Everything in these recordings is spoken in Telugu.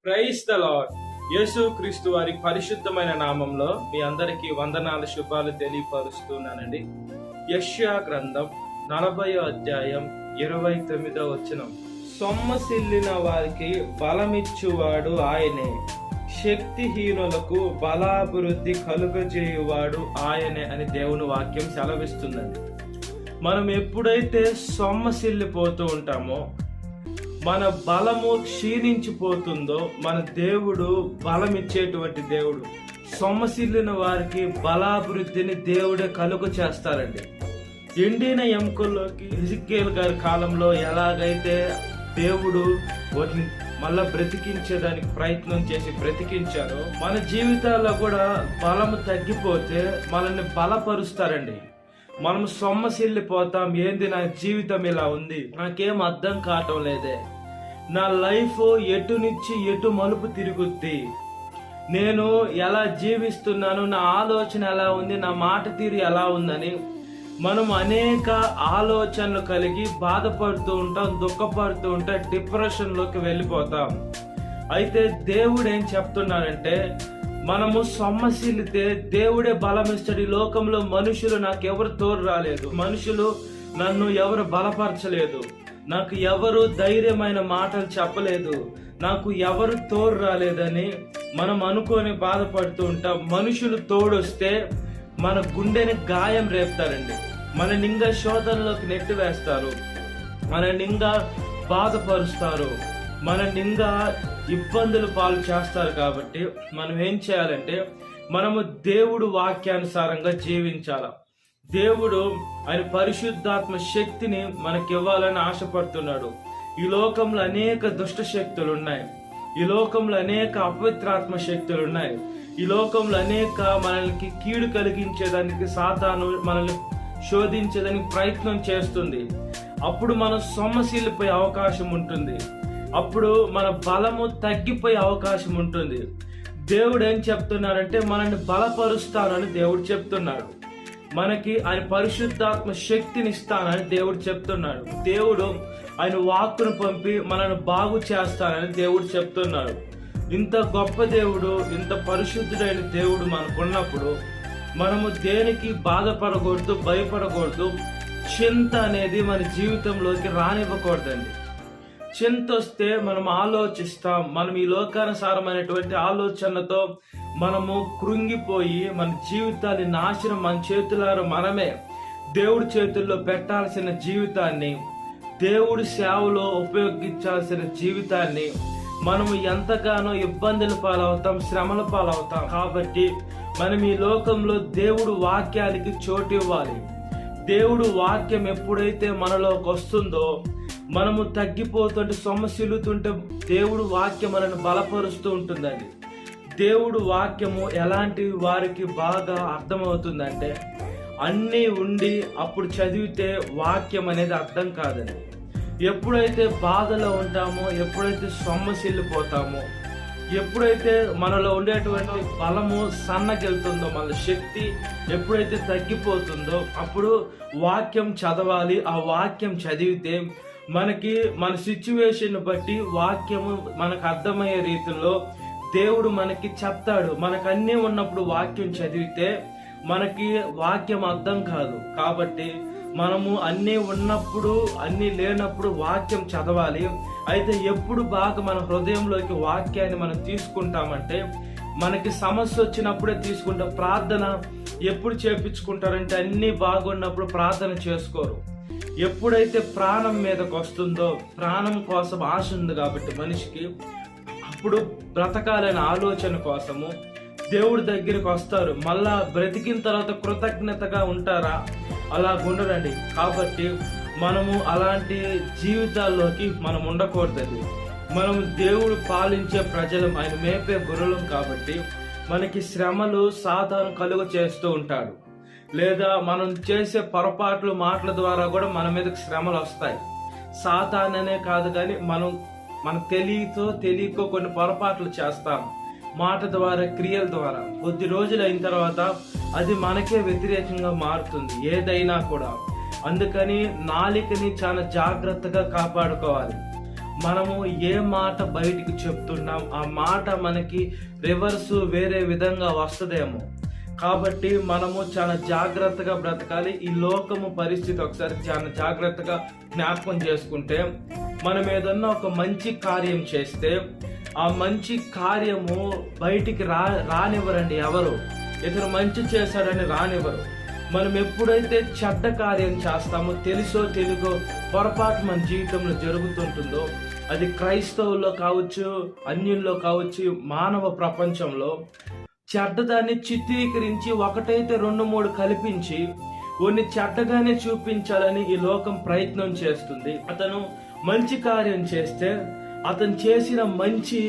Praise the lord. యేసు క్రీస్తు వారి పరిశుద్ధమైన నామంలో మీ అందరికీ వందనాలు, శుభాలు తెలియపరుస్తున్నానండి. యెషయా గ్రంథం 40వ అధ్యాయం 29వ వచనం. సొమ్మసిల్లిన వారికి బలమిచ్చువాడు ఆయనే, శక్తిహీనులకు బలాభివృద్ధి కలుగజేయువాడు ఆయనే అని దేవుని వాక్యం సెలవిస్తుందండి. మనం ఎప్పుడైతే సొమ్మసిల్లిపోతూ ఉంటామో, మన బలము క్షీణించిపోతుందో, మన దేవుడు బలం ఇచ్చేటువంటి దేవుడు. సొమ్మసిల్లిన వారికి బలాభివృద్ధిని దేవుడే కలుగ చేస్తారండి. ఎండిన ఎముకల్లోకి ఎజికేల్ గారి కాలంలో ఎలాగైతే దేవుడు వాటిని మళ్ళా బ్రతికించేదానికి ప్రయత్నం చేసి బ్రతికించారో, మన జీవితాల్లో కూడా బలము తగ్గిపోతే మనల్ని బలపరుస్తారండి. మనం సొమ్మసిల్లిపోతాం. ఏంది నా జీవితం ఇలా ఉంది, నాకేం అర్థం కావటం లేదే, నా లైఫ్ ఎటు నుంచి ఎటు మలుపు తిరుగుద్ది, నేను ఎలా జీవిస్తున్నాను, నా ఆలోచన ఎలా ఉంది, నా మాట తీరు ఎలా ఉందని మనం అనేక ఆలోచనలు కలిగి బాధపడుతూ ఉంటాం, దుఃఖపడుతూ ఉంటాం, డిప్రెషన్లోకి వెళ్ళిపోతాం. అయితే దేవుడు ఏం చెప్తున్నాడంటే, మనము సొమ్మసిల్లితే దేవుడే బలం ఇస్తాడు. ఈ లోకంలో మనుషులు నాకు ఎవరు తోడు రాలేదు, మనుషులు నన్ను ఎవరు బలపరచలేదు, నాకు ఎవరు ధైర్యమైన మాటలు చెప్పలేదు, నాకు ఎవరు తోడు రాలేదని మనం అనుకొని బాధపడుతూ ఉంటాం. మనుషులు తోడొస్తే మన గుండెని గాయం రేపుతారండి, మన నింగా శోధనలోకి నెట్టి వేస్తారు, మన నింగా బాధపరుస్తారు, మన నింగా ఇబ్బందులు పాలు చేస్తారు. కాబట్టి మనం ఏం చేయాలంటే, మనము దేవుడు వాక్యానుసారంగా జీవించాల. దేవుడు ఆయన పరిశుద్ధాత్మ శక్తిని మనకి ఇవ్వాలని ఆశపడుతున్నాడు. ఈ లోకంలో అనేక దుష్ట శక్తులు ఉన్నాయి, ఈ లోకంలో అనేక అపవిత్రాత్మ శక్తులు ఉన్నాయి, ఈ లోకంలో అనేక మనల్ని కీడు కలిగించేదానికి సాతాను మనల్ని శోధించేదానికి ప్రయత్నం చేస్తుంది. అప్పుడు మనం సొమ్మసిల్లిపోయే అవకాశం ఉంటుంది, అప్పుడు మన బలము తగ్గిపోయే అవకాశం ఉంటుంది. దేవుడు ఏం చెప్తున్నారంటే, మనల్ని బలపరుస్తానని దేవుడు చెప్తున్నాడు. మనకి ఆయన పరిశుద్ధాత్మ శక్తిని ఇస్తానని దేవుడు చెప్తున్నాడు. దేవుడు ఆయన వాక్కును పంపి మనల్ని బాగు చేస్తానని దేవుడు చెప్తున్నాడు. ఇంత గొప్ప దేవుడు, ఇంత పరిశుద్ధుడైన దేవుడు మనకున్నప్పుడు మనము దేనికి బాధపడకూడదు, భయపడకూడదు. చింత అనేది మన జీవితంలోకి రానివ్వకూడదండి. చింత వస్తే మనం ఆలోచిస్తాం, మనం ఈ లోకానుసారమైనటువంటి ఆలోచనలతో మనము కృంగిపోయి మన జీవితాన్ని నాశనం మన చేతులారా మనమే దేవుడి చేతుల్లో పెట్టాల్సిన జీవితాన్ని, దేవుడి సేవలో ఉపయోగించాల్సిన జీవితాన్ని మనము ఎంతగానో ఇబ్బందుల పాలవుతాం, శ్రమల పాలవుతాం. కాబట్టి మనం ఈ లోకంలో దేవుడు వాక్యానికి చోటు ఇవ్వాలి. దేవుడు వాక్యం ఎప్పుడైతే మనలోకి వస్తుందో, మనము తగ్గిపోతుంటే, సొమ్మసిల్లుతుంటే దేవుడు వాక్యం మనల్ని బలపరుస్తూ ఉంటుందండి. దేవుడు వాక్యము ఎలాంటి వారికి బాగా అర్థమవుతుందంటే, అన్నీ ఉండి అప్పుడు చదివితే వాక్యం అనేది అర్థం కాదండి. ఎప్పుడైతే బాధలో ఉంటామో, ఎప్పుడైతే సొమ్మసిల్లిపోతామో, ఎప్పుడైతే మనలో ఉండేటువంటి బలము సన్నగిలుతుందో, మన శక్తి ఎప్పుడైతే తగ్గిపోతుందో, అప్పుడు వాక్యం చదవాలి. ఆ వాక్యం చదివితే మనకి మన సిచ్యువేషన్ బట్టి వాక్యము మనకు అర్థమయ్యే రీతిలో దేవుడు మనకి చెప్తాడు. మనకు అన్నీ ఉన్నప్పుడు వాక్యం చదివితే మనకి వాక్యం అర్థం కాదు. కాబట్టి మనము అన్నీ ఉన్నప్పుడు, అన్నీ లేనప్పుడు వాక్యం చదవాలి. అయితే ఎప్పుడు బాగా మన హృదయంలోకి వాక్యాన్ని మనం తీసుకుంటామంటే, మనకి సమస్య వచ్చినప్పుడే తీసుకుంటాం. ప్రార్థన ఎప్పుడు చేపించుకుంటారంటే, అన్నీ బాగున్నప్పుడు ప్రార్థన చేసుకోరు. ఎప్పుడైతే ప్రాణం మీదకి వస్తుందో, ప్రాణం కోసం ఆశ ఉంది కాబట్టి మనిషికి, అప్పుడు బ్రతకాలనే ఆలోచన కోసము దేవుడి దగ్గరికి వస్తారు. మళ్ళా బ్రతికిన తర్వాత కృతజ్ఞతగా ఉంటారా? అలా ఉండరండి. కాబట్టి మనము అలాంటి జీవితాల్లోకి మనం ఉండకూడదండి. మనం దేవుడు పాలించే ప్రజలం, ఆయన మేపే గొర్రెలం. కాబట్టి మనకి శ్రమలు సాతాను కలుగ చేస్తూ ఉంటాడు, లేదా మనం చేసే పొరపాట్లు మాటల ద్వారా కూడా మన మీదకి శ్రమలు వస్తాయి. సాతాననే కాదు, కానీ మనం తెలియకో కొన్ని పొరపాట్లు చేస్తాం, మాట ద్వారా, క్రియల ద్వారా. కొద్ది రోజులు అయిన తర్వాత అది మనకే వ్యతిరేకంగా మారుతుంది, ఏదైనా కూడా. అందుకని నాలికని చాలా జాగ్రత్తగా కాపాడుకోవాలి. మనము ఏ మాట బయటికి చెప్తున్నాం ఆ మాట మనకి రివర్స్ వేరే విధంగా వస్తుందేమో. కాబట్టి మనము చాలా జాగ్రత్తగా బ్రతకాలి. ఈ లోకము పరిస్థితి ఒకసారి చాలా జాగ్రత్తగా జ్ఞాపకం చేసుకుంటే, మనం ఏదన్నా ఒక మంచి కార్యం చేస్తే ఆ మంచి కార్యము బయటికి రానివ్వరండి ఎవరు. ఇతను మంచి చేశాడని రానివ్వరు. మనం ఎప్పుడైతే చెడ్డ కార్యం చేస్తామో, తెలుసో తెలియకో పొరపాటు మన జీవితంలో జరుగుతుంటుందో, అది క్రైస్తవుల్లో కావచ్చు, అన్యుల్లో కావచ్చు, మానవ ప్రపంచంలో చెడ్డదాన్ని చిత్రీకరించి ఒకటైతే 2-3 కల్పించి కొన్ని చెడ్డగానే చూపించాలని ఈ లోకం ప్రయత్నం చేస్తుంది. అతను మంచి కార్యం చేస్తే అతను చేసిన మంచి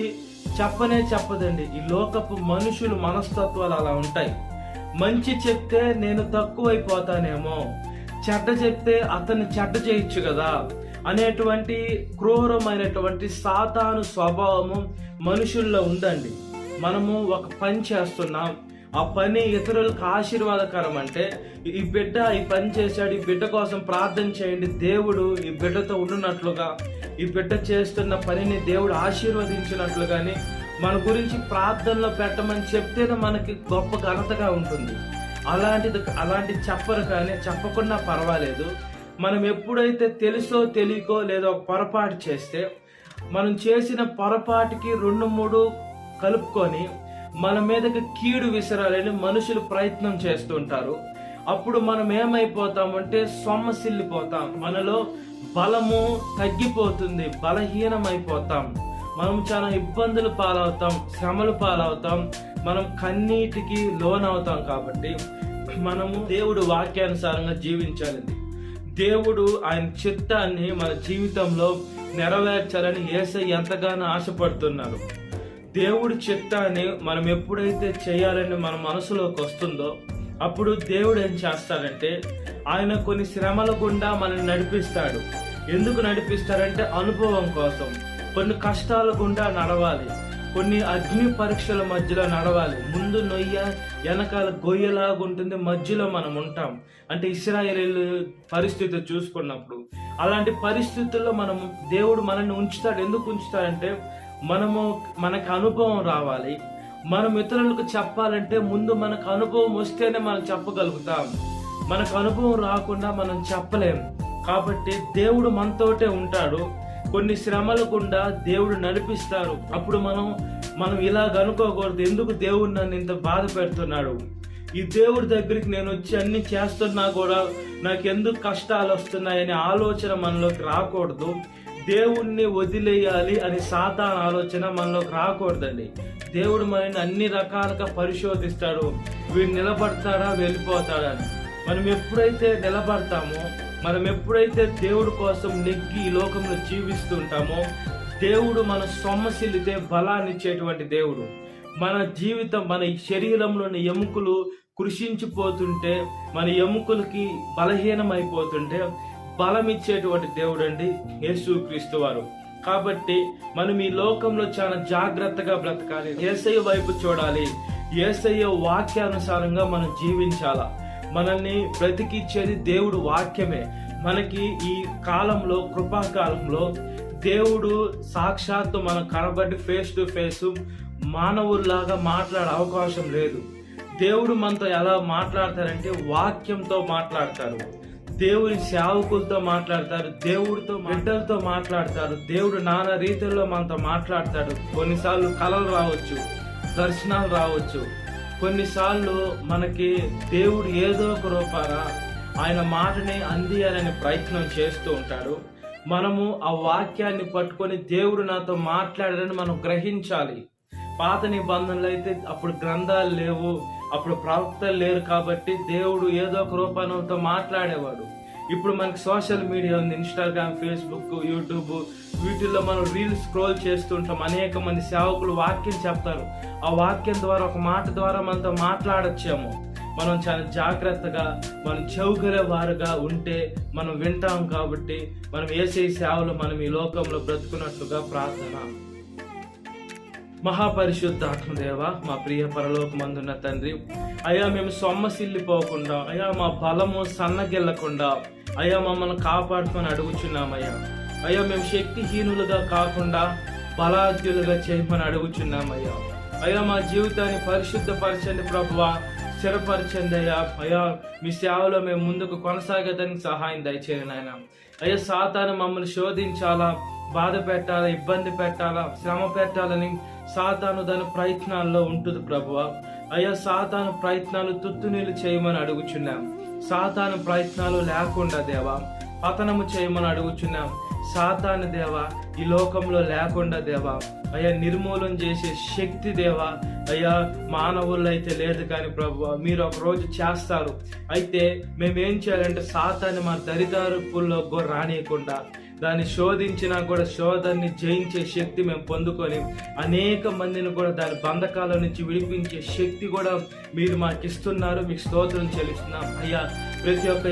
చెప్పదండి. ఈ లోకపు మనుషులు మనస్తత్వాలు అలా ఉంటాయి. మంచి చెప్తే నేను తక్కువైపోతానేమో, చెడ్డ చెప్తే అతన్ని చెడ్డ చేయొచ్చు కదా అనేటువంటి క్రూరమైనటువంటి సాతాను స్వభావము మనుషుల్లో ఉందండి. మనము ఒక పని చేస్తున్నాం, ఆ పని ఇతరులకు ఆశీర్వాదకరం అంటే, ఈ బిడ్డ ఈ పని చేశాడు, ఈ బిడ్డ కోసం ప్రార్థన చేయండి, దేవుడు ఈ బిడ్డతో ఉండునట్లుగా, ఈ బిడ్డ చేస్తున్న పనిని దేవుడు ఆశీర్వదించినట్లుగాని మన గురించి ప్రార్థనలో పెట్టమని చెప్తేనే మనకి గొప్ప ఘనతగా ఉంటుంది. అలాంటి చెప్పరు, కానీ చెప్పకుండా పర్వాలేదు. మనం ఎప్పుడైతే తెలుసో తెలియకో లేదా ఒక పొరపాటు చేస్తే, మనం చేసిన పొరపాటుకి 2-3 కలుపుకొని మన మీదకి కీడు విసరాలని మనుషులు ప్రయత్నం చేస్తుంటారు. అప్పుడు మనం ఏమైపోతామంటే సొమ్మసిల్లిపోతాం, మనలో బలము తగ్గిపోతుంది, బలహీనమైపోతాం, మనం చాలా ఇబ్బందులు పాలవుతాం, శ్రమలు పాలవుతాం, మనం కన్నీటికి లోనవుతాం. కాబట్టి మనము దేవుడు వాక్యానుసారంగా జీవించాలండి. దేవుడు ఆయన చిత్తాన్ని మన జీవితంలో నెరవేర్చాలని యేసయ్య ఎంతగానో ఆశపడుతున్నారు. దేవుడి చిత్తాన్ని మనం ఎప్పుడైతే చేయాలని మన మనసులోకి వస్తుందో, అప్పుడు దేవుడు ఏం చేస్తాడంటే ఆయన కొన్ని శ్రమల గుండా మనల్ని నడిపిస్తాడు. ఎందుకు నడిపిస్తాడంటే అనుభవం కోసం. కొన్ని కష్టాల గుండా నడవాలి, కొన్ని అగ్ని పరీక్షల మధ్యలో నడవాలి. ముందు నొయ్య, వెనకాల గొయ్యలాగా ఉంటుంది, మధ్యలో మనం ఉంటాం. అంటే ఇశ్రాయేలీయుల పరిస్థితి చూసుకున్నప్పుడు అలాంటి పరిస్థితుల్లో దేవుడు మనల్ని ఉంచుతాడు. ఎందుకు ఉంచుతాడంటే మనకు అనుభవం రావాలి. మనం ఇతరులకు చెప్పాలంటే ముందు మనకు అనుభవం వస్తేనే మనం చెప్పగలుగుతాం. మనకు అనుభవం రాకుండా మనం చెప్పలేం. కాబట్టి దేవుడు మనతోటే ఉంటాడు. కొన్ని శ్రమల గుండా దేవుడు నడిపిస్తారు. అప్పుడు మనం ఇలాగ అనుకోకూడదు, ఎందుకు దేవుడు నన్ను ఇంత బాధ పెడుతున్నాడు, ఈ దేవుడి దగ్గరికి నేను వచ్చి అన్ని చేస్తున్నా కూడా నాకు ఎందుకు కష్టాలు వస్తున్నాయనే ఆలోచన మనలోకి రాకూడదు. దేవుణ్ణి వదిలేయాలి అని సాతాను ఆలోచన మనలోకి రాకూడదండి. దేవుడు మనల్ని అన్ని రకాలుగా పరిశోధిస్తాడు, వీడు నిలబడతాడా వెళ్ళిపోతాడా అని. మనం ఎప్పుడైతే నిలబడతామో, మనం ఎప్పుడైతే దేవుడి కోసం నెగ్గి ఈ లోకంలో జీవిస్తుంటామో, దేవుడు మన సొమ్మసిల్లితే బలాన్ని ఇచ్చేటువంటి దేవుడు. మన జీవితం, మన శరీరంలోని ఎముకలు కృషించిపోతుంటే, మన ఎముకలకి బలహీనమైపోతుంటే బలం ఇచ్చేటువంటి దేవుడు అండి యేసుక్రీస్తు వారు. కాబట్టి మనం ఈ లోకంలో చాలా జాగ్రత్తగా బ్రతకాలి, యేసయ్య వైపు చూడాలి, యేసయ్య వాక్యానుసారంగా మనం జీవించాలా. మనల్ని బ్రతికిచ్చేది దేవుడు వాక్యమే. మనకి ఈ కాలంలో, కృపాకాలంలో దేవుడు సాక్షాత్తు మనం కనబడి ఫేస్ టు ఫేస్ మానవుల్లాగా మాట్లాడే అవకాశం లేదు. దేవుడు మనతో ఎలా మాట్లాడతారంటే వాక్యంతో మాట్లాడతారు, దేవుని సేవకులతో మాట్లాడతారు, దేవుడితో బిడ్డలతో మాట్లాడతారు. దేవుడు నానా రీతిలో మనతో మాట్లాడతాడు. కొన్నిసార్లు కలలు రావచ్చు, దర్శనాలు రావచ్చు. కొన్నిసార్లు మనకి దేవుడు ఏదో ఒక రూపాన ఆయన మాటని అందియాలనే ప్రయత్నం చేస్తూ ఉంటాడు. మనము ఆ వాక్యాన్ని పట్టుకొని దేవుడు నాతో మాట్లాడారని మనం గ్రహించాలి. పాత నిబంధనలు అయితే అప్పుడు గ్రంథాలు లేవు, అప్పుడు ప్రవక్తలు లేరు, కాబట్టి దేవుడు ఏదో ఒక రూపానంతో మాట్లాడేవాడు. ఇప్పుడు మనకి సోషల్ మీడియా ఉంది, ఇన్స్టాగ్రామ్, ఫేస్బుక్, యూట్యూబ్, వీటిల్లో మనం రీల్స్ స్క్రోల్ చేస్తుంటాం. అనేక మంది సేవకులు వాక్యం చెప్తారు. ఆ వాక్యం ద్వారా, ఒక మాట ద్వారా మనతో మాట్లాడొచ్చేమో. మనం చాలా జాగ్రత్తగా, మనం చెవుగలే వారుగా ఉంటే మనం వింటాం. కాబట్టి మనం యేసయ్య సేవలు మనం ఈ లోకంలో బ్రతుకున్నట్లుగా ప్రార్థన. మహాపరిశుద్ధాత్మదేవ, మా ప్రియ పరలోకమందున్న తండ్రి, అయ్యా మేము సొమ్మసిల్లిపోకుండా, అయ్యా మా బలము సన్నగిల్లకుండా, అయ్యా మమ్మల్ని కాపాడుకొని అడుగుచున్నామయ్యా. అయ్యా మేము శక్తిహీనులుగా కాకుండా బలాఢ్యులుగా చేయమని అడుగుచున్నామయ్యా. అయ్యా మా జీవితాన్ని పరిశుద్ధపరచండి ప్రభువా, స్థిరపరచండి అయ్యా. అయ్యా మీ సేవలో మేము ముందుకు కొనసాగేదానికి సహాయం దయచేయండి నాయన. అయ్యా సాతాను మమ్మల్ని శోధించాలా, బాధ పెట్టాలా, ఇబ్బంది పెట్టాలా, శ్రమ పెట్టాలని సాతాను దాని ప్రయత్నాల్లో ఉంటుంది ప్రభువా. అయ్యా సాతాను ప్రయత్నాలు తుత్తునీలు చేయమని అడుగుచున్నాం. సాతాను ప్రయత్నాలు లేకుండా దేవా పతనము చేయమని అడుగుచున్నాం. సాతాను దేవా ఈ లోకంలో లేకుండా దేవా అయ్యా నిర్మూలన చేసే శక్తి దేవా అయ్యా మానవుల్లో అయితే లేదు కానీ ప్రభువా మీరు ఒక రోజు చేస్తారు. అయితే మేమేం చేయాలంటే సాతాన్ని మా దరిదారుపుల్లో రానియకుండా దాన్ని శోధించినా కూడా శోధాన్ని జయించే శక్తి మేము పొందుకొని అనేక మందిని కూడా దాని బంధకాల నుంచి విడిపించే శక్తి కూడా మీరు మాకు ఇస్తున్నారు. మీకు స్తోత్రం చెల్లిస్తున్నాం అయ్యా. ప్రతి ఒక్క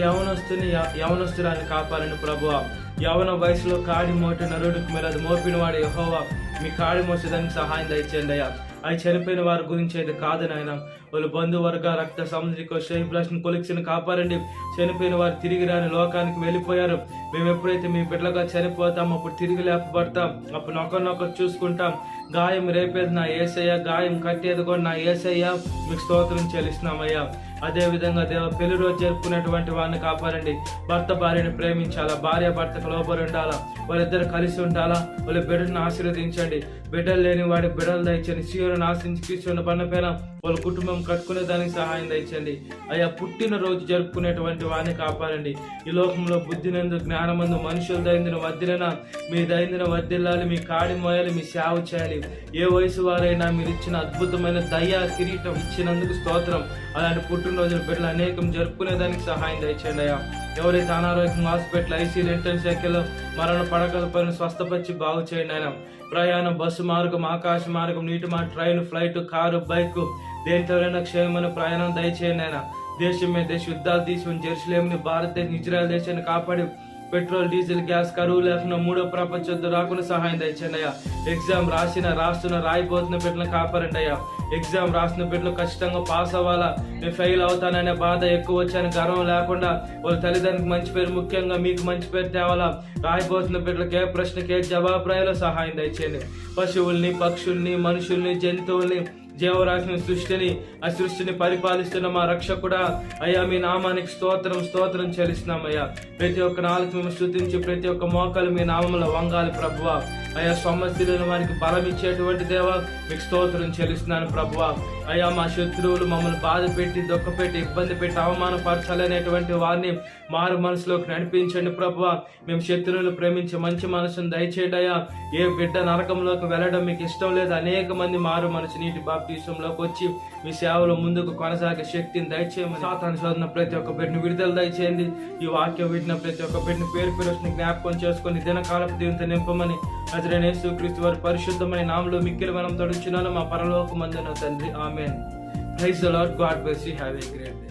యవనస్తురాన్ని కాపాలని ప్రభువా. యవన వయసులో కాడి మోటి నరుడికి మీరు అది మోపిన వాడు యెహోవా, మీ కాడి మోసేదానికి సహాయం దయచేయండి అయ్యా. అవి చనిపోయిన వారి గురించి అయితే కాదు నాయన, వాళ్ళు బంధువర్గ రక్త సముద్రిక షైబ్లాష్ని కొలిక్షన్ కాపాడండి. చనిపోయిన వారు తిరిగి రాని లోకానికి వెళ్ళిపోయారు. మేము ఎప్పుడైతే మీ బిడ్డలుగా చనిపోతాం అప్పుడు తిరిగి లేపబడతాం. అప్పుడు ఒకరినొకరు చూసుకుంటాం. గాయం రేపేది నా యేసయ్య, గాయం కట్టేది కూడా నా యేసయ్య, మీకు స్తోత్రం చెల్లిస్తున్నామయ్యా. అదే విధంగా దేవ పెళ్లి రోజు జరుపుకునేటువంటి వారిని కాపాడండి. భర్త భార్యని ప్రేమించాలా, భార్య భర్తకు లోబడి ఉండాలా, వాళ్ళిద్దరు కలిసి ఉండాలా. వాళ్ళ బిడ్డను ఆశీర్వదించండి. బిడ్డలు లేని వాడి బిడ్డలు దయచండి. సీయోను ఆశించి క్రీస్తున్న బండపైన వాళ్ళ కుటుంబం కట్టుకునే దానికి సహాయం దయచండి అయ్యా. పుట్టిన రోజు జరుపుకునేటువంటి వారిని కాపాడండి. ఈ లోకంలో బుద్ధినందు జ్ఞానమందు మనుషుల దైందిన వద్దిలైనా మీ దైందిన వద్దిల్లాలి, మీ కాడి మోయాలి, మీ సేవ చేయాలి. ఏ వయసు వారైనా మీరు ఇచ్చిన అద్భుతమైన దయ్యా కిరీటం ఇచ్చినందుకు స్తోత్రం. అలాంటి పుట్టినరోజుల బిడ్డలు అనేకం జరుపుకునేదానికి సహాయం దయచేయండి అయ్యా. ఎవరైతే అనారోగ్యం హాస్పిటల్, ఐసీలు, ఇంటర్న్ సంఖ్యలో మరణ పడకల పైన స్వస్థపరిచి బాగు చేయండి ఆయన. ప్రయాణం బస్సు మార్గం, ఆకాశ మార్గం, నీటి మార్గం, ట్రైన్, ఫ్లైట్, కారు, బైక్ దేంట్లోనైనా క్షేమమైన ప్రయాణం దయచేయండి ఆయన. దేశం మీద యుద్ధాలు తీసుకుని జెరూసలేంని, భారతదేశం, ఇజ్రాయెల్ దేశాన్ని కాపాడి పెట్రోల్, డీజిల్, గ్యాస్ కరువు లేకుండా మూడో ప్రపంచ యుద్ధం రాకుండా సహాయం దయచేయండి అయ్యా. ఎగ్జామ్ రాస్తున్న రాయిపోతున్న బిడ్డలను కాపాడండి అయ్యా. ఎగ్జామ్ రాసిన బిడ్డలు ఖచ్చితంగా పాస్ అవ్వాలా. నేను ఫెయిల్ అవుతాననే బాధ ఎక్కువ వచ్చాను గర్వం లేకుండా వాళ్ళ తల్లిదండ్రులకు మంచి పేరు, ముఖ్యంగా మీకు మంచి పేరు తేవాలా. రాయిపోతున్న బిడ్డలకు ఏ ప్రశ్నకి ఏ జవాబు రాయాలో సహాయం దయచేయండి. పశువుల్ని, పక్షుల్ని, మనుషుల్ని, జంతువుల్ని, జీవరాశిని, ఆ సృష్టిని పరిపాలిస్తున్న మా రక్షకుడా అయ్యా, మీ నామానికి స్తోత్రం చెల్లిస్తున్నామయ్యా. ప్రతి ఒక్క నాలుగు మేము స్తుతించి ప్రతి ఒక్క మోకాలు మీ నామంలో వంగాలి ప్రభువా. అయ్యా సమస్యలను వారికి బలం ఇచ్చేటువంటి దేవా మీకు స్తోత్రం చెల్లిస్తున్నాను ప్రభువా. అయ్యా మా శత్రువులు మమ్మల్ని బాధ పెట్టి, దుఃఖపెట్టి, ఇబ్బంది పెట్టి, అవమానపరచాలనేటువంటి వారిని మారు మనసులోకి నడిపించండి ప్రభువా. మేము శత్రువులను ప్రేమించే మంచి మనసును దయచేయండి అయ్యా. ఏ బిడ్డ నరకంలోకి వెళ్ళడం మీకు ఇష్టం లేదు. అనేక మంది మారు మనసు నీటి బాప్తిసంలోకి వచ్చి మీ సేవలో ముందుకు కొనసాగే శక్తిని దయచేయమని. సాతాను శోధన ప్రతి ఒక్క బిడ్డను విడుదల దయచేయండి. ఈ వాక్యం విడిన ప్రతి ఒక్క బిడ్డను పేరు పేరుని జ్ఞాపకం చేసుకుని దినకాలపు దీంతో నింపమని నజరేయుడైన యేసుక్రీస్తు వారి పరిశుద్ధమైన నామములో మిక్కిలి మనం తడుచున్నాను మా పరలోకమందున తండ్రి. Amen. Praise the Lord. God bless you. Have a great day.